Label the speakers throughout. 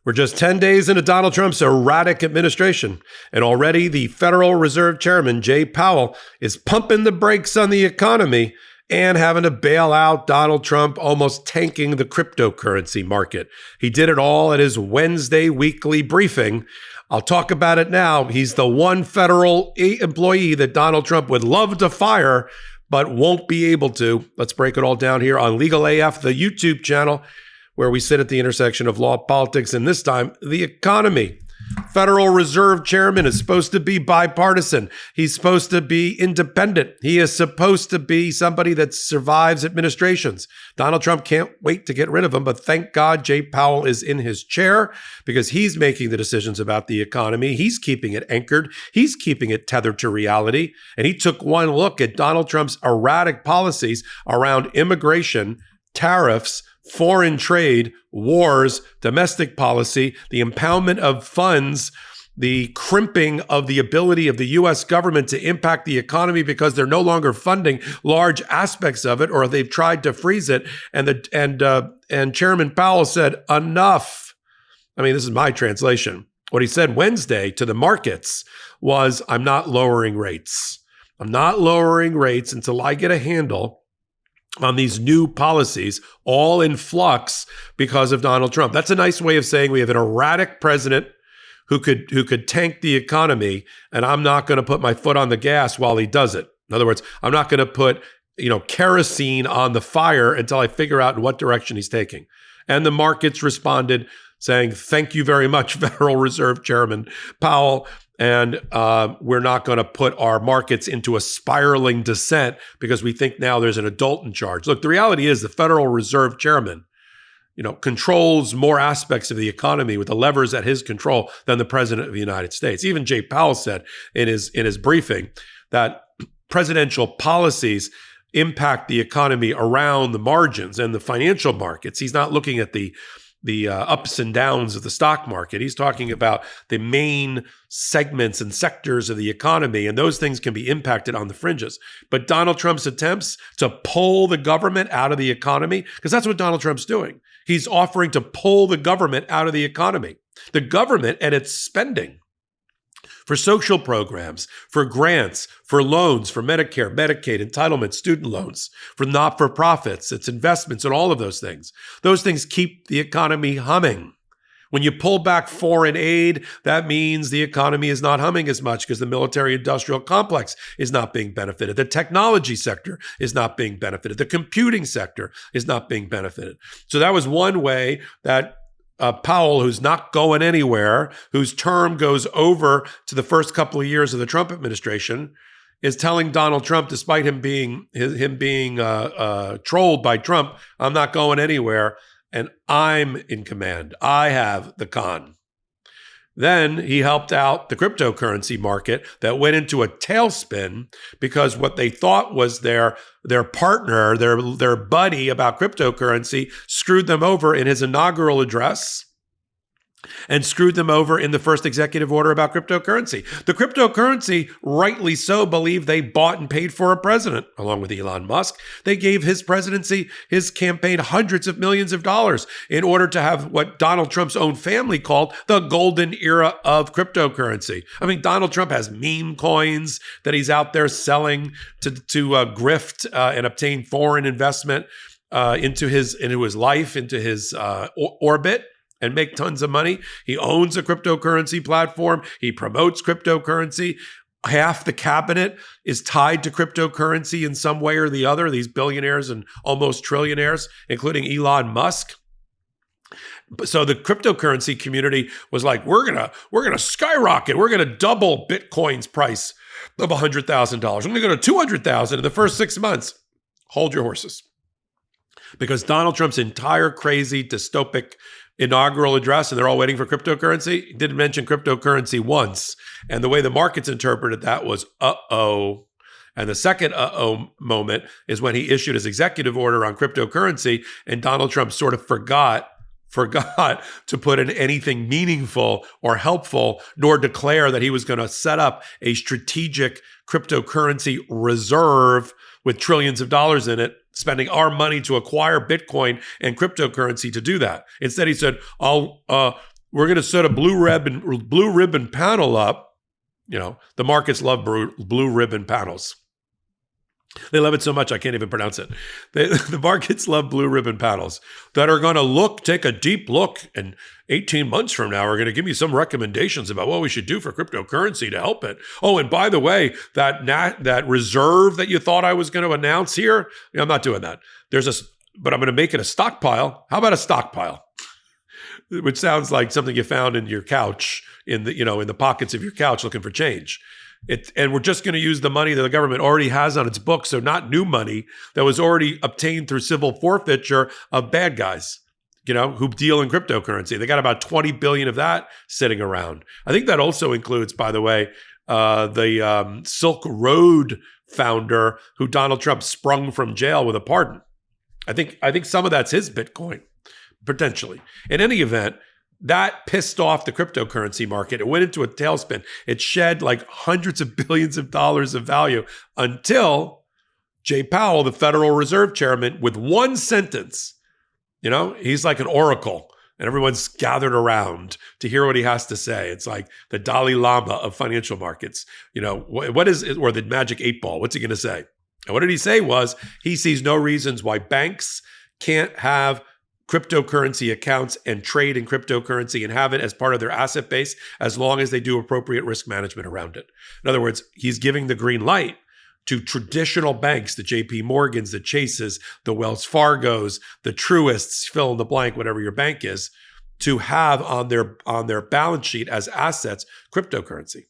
Speaker 1: We're just 10 days into Donald Trump's erratic administration, and already the Federal Reserve Chairman Jay Powell is pumping the brakes on the economy and having to bail out Donald Trump, almost tanking the cryptocurrency market. He did it all at his Wednesday weekly briefing. I'll talk about it now. He's the one federal employee that Donald Trump would love to fire, but won't be able to. Let's break it all down here on Legal AF, the YouTube channel, where we sit at the intersection of law, politics, and this time, the economy. Federal Reserve Chairman is supposed to be bipartisan. He's supposed to be independent. He is supposed to be somebody that survives administrations. Donald Trump can't wait to get rid of him, but thank God Jay Powell is in his chair because he's making the decisions about the economy. He's keeping it anchored. He's keeping it tethered to reality. And he took one look at Donald Trump's erratic policies around immigration, tariffs, foreign trade, wars, domestic policy, the impoundment of funds, the crimping of the ability of the U.S. government to impact the economy because they're no longer funding large aspects of it, or they've tried to freeze it. And Chairman Powell said, enough. I mean, this is my translation. What he said Wednesday to the markets was, I'm not lowering rates. I'm not lowering rates until I get a handle on these new policies, all in flux because of Donald Trump. That's a nice way of saying we have an erratic president who could tank the economy, and I'm not going to put my foot on the gas while he does it. In other words, I'm not going to put kerosene on the fire until I figure out in what direction he's taking. And the markets responded saying, thank you very much, Federal Reserve Chairman Powell. And we're not going to put our markets into a spiraling descent because we think now there's an adult in charge. Look, the reality is the Federal Reserve Chairman, controls more aspects of the economy with the levers at his control than the President of the United States. Even Jay Powell said in his briefing that presidential policies impact the economy around the margins and the financial markets. He's not looking at the ups and downs of the stock market. He's talking about the main segments and sectors of the economy, and those things can be impacted on the fringes. But Donald Trump's attempts to pull the government out of the economy, because that's what Donald Trump's doing. He's offering to pull the government out of the economy. The government and its spending for social programs, for grants, for loans, for Medicare, Medicaid, entitlements, student loans, for not-for-profits, its investments, and all of those things. Those things keep the economy humming. When you pull back foreign aid, that means the economy is not humming as much because the military-industrial complex is not being benefited. The technology sector is not being benefited. The computing sector is not being benefited. So that was one way that Powell, who's not going anywhere, whose term goes over to the first couple of years of the Trump administration, is telling Donald Trump, despite him being trolled by Trump, I'm not going anywhere, and I'm in command. I have the con. Then he helped out the cryptocurrency market that went into a tailspin because what they thought was their partner, their buddy about cryptocurrency screwed them over in his inaugural address and screwed them over in the first executive order about cryptocurrency. The cryptocurrency, rightly so, believed they bought and paid for a president, along with Elon Musk. They gave his presidency, his campaign, hundreds of millions of dollars in order to have what Donald Trump's own family called the golden era of cryptocurrency. I mean, Donald Trump has meme coins that he's out there selling to grift and obtain foreign investment into his life, into his orbit, and make tons of money. He owns a cryptocurrency platform. He promotes cryptocurrency. Half the cabinet is tied to cryptocurrency in some way or the other, these billionaires and almost trillionaires, including Elon Musk. So the cryptocurrency community was like, we're gonna skyrocket. We're gonna double Bitcoin's price of $100,000. We're gonna go to $200,000 in the first 6 months. Hold your horses. Because Donald Trump's entire crazy dystopic inaugural address, and they're all waiting for cryptocurrency, he didn't mention cryptocurrency once. And the way the markets interpreted that was, uh-oh. And the second uh-oh moment is when he issued his executive order on cryptocurrency, and Donald Trump sort of forgot to put in anything meaningful or helpful, nor declare that he was going to set up a strategic cryptocurrency reserve with trillions of dollars in it, spending our money to acquire Bitcoin and cryptocurrency to do that. Instead, he said, we're going to set a blue ribbon panel up. The markets love blue ribbon panels. They love it so much I can't even pronounce it. The markets love blue ribbon panels that are going to take a deep look, and 18 months from now are going to give me some recommendations about what we should do for cryptocurrency to help it. Oh, and by the way, that reserve that you thought I was going to announce here, I'm not doing that. But I'm going to make it a stockpile. How about a stockpile? Which sounds like something you found in your couch, in the pockets of your couch looking for change. And we're just going to use the money that the government already has on its books, so not new money that was already obtained through civil forfeiture of bad guys, who deal in cryptocurrency. They got about 20 billion of that sitting around. I think that also includes, by the way, the Silk Road founder who Donald Trump sprung from jail with a pardon. I think some of that's his Bitcoin, potentially. In any event, that pissed off the cryptocurrency market. It went into a tailspin. It shed like hundreds of billions of dollars of value until Jay Powell, the Federal Reserve Chairman, with one sentence, he's like an oracle, and everyone's gathered around to hear what he has to say. It's like the Dalai Lama of financial markets. What is it, or the magic 8-ball? What's he going to say? And what did he say was he sees no reasons why banks can't have cryptocurrency accounts and trade in cryptocurrency and have it as part of their asset base as long as they do appropriate risk management around it. In other words, he's giving the green light to traditional banks, the JP Morgans, the Chases, the Wells Fargos, the Truists, fill in the blank, whatever your bank is, to have on their balance sheet as assets cryptocurrency.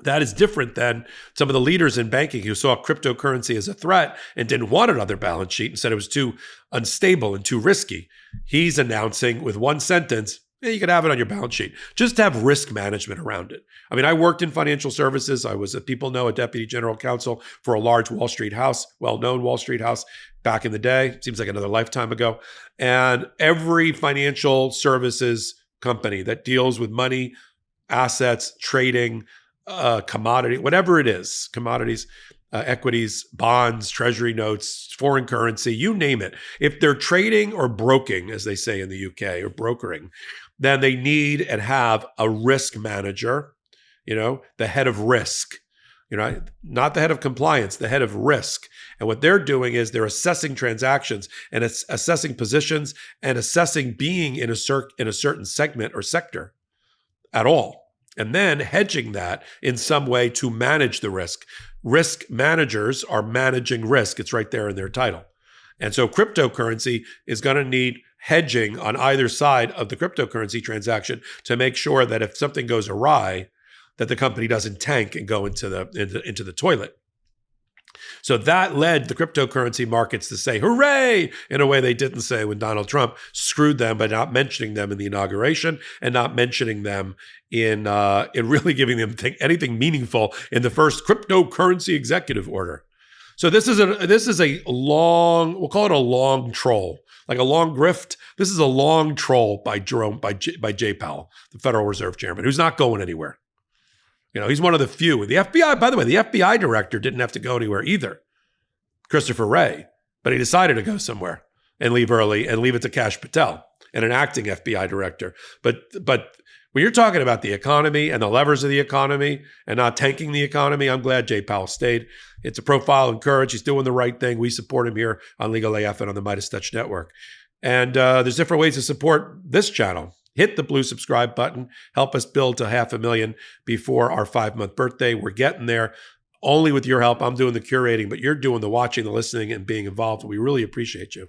Speaker 1: That is different than some of the leaders in banking who saw cryptocurrency as a threat and didn't want it on their balance sheet and said it was too unstable and too risky. He's announcing with one sentence, you could have it on your balance sheet. Just have risk management around it. I mean, I worked in financial services. I was, people know, a deputy general counsel for a large Wall Street house, well-known Wall Street house back in the day. Seems like another lifetime ago. And every financial services company that deals with money, assets, trading, commodity, whatever it is, commodities, equities, bonds, treasury notes, foreign currency, you name it. If they're trading or broking, as they say in the UK, or brokering, then they need and have a risk manager, the head of risk, not the head of compliance, the head of risk. And what they're doing is they're assessing transactions and assessing positions and assessing being in a certain segment or sector at all. And then hedging that in some way to manage the risk. Risk managers are managing risk. It's right there in their title. And so cryptocurrency is going to need hedging on either side of the cryptocurrency transaction to make sure that if something goes awry, that the company doesn't tank and go into the toilet. So that led the cryptocurrency markets to say, hooray, in a way they didn't say when Donald Trump screwed them by not mentioning them in the inauguration and not mentioning them in really giving them anything meaningful in the first cryptocurrency executive order. So this is a long, we'll call it a long troll, like a long grift. This is a long troll by Jay Powell, the Federal Reserve Chairman, who's not going anywhere. He's one of the few. The FBI, by the way, the FBI director didn't have to go anywhere either, Christopher Wray, but he decided to go somewhere and leave early and leave it to Kash Patel and an acting FBI director. But when you're talking about the economy and the levers of the economy and not tanking the economy, I'm glad Jay Powell stayed. It's a profile in courage. He's doing the right thing. We support him here on Legal AF and on the Midas Touch Network. And there's different ways to support this channel. Hit the blue subscribe button. Help us build to 500,000 before our 5-month birthday. We're getting there. Only with your help. I'm doing the curating, but you're doing the watching, the listening, and being involved. We really appreciate you.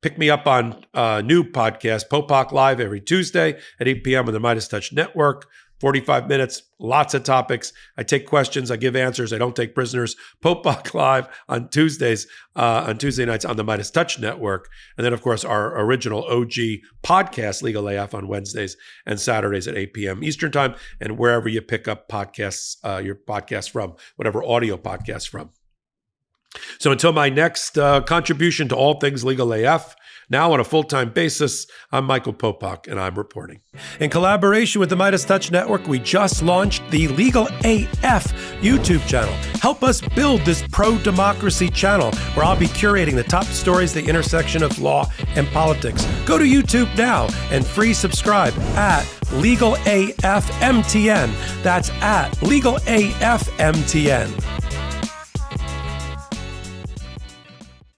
Speaker 1: Pick me up on new podcast, Popok Live, every Tuesday at 8 p.m. on the Midas Touch Network. 45 minutes, lots of topics. I take questions, I give answers, I don't take prisoners. Popok Live on Tuesdays, on Tuesday nights on the Midas Touch Network. And then, of course, our original OG podcast, Legal AF, on Wednesdays and Saturdays at 8 p.m. Eastern Time, and wherever you pick up podcasts, your podcast from, whatever audio podcast from. So until my next contribution to all things Legal AF, now on a full-time basis, I'm Michael Popok, and I'm reporting. In collaboration with the Midas Touch Network, we just launched the Legal AF YouTube channel. Help us build this pro-democracy channel where I'll be curating the top stories at the intersection of law and politics. Go to YouTube now and free subscribe at Legal AF MTN. That's at Legal AF MTN.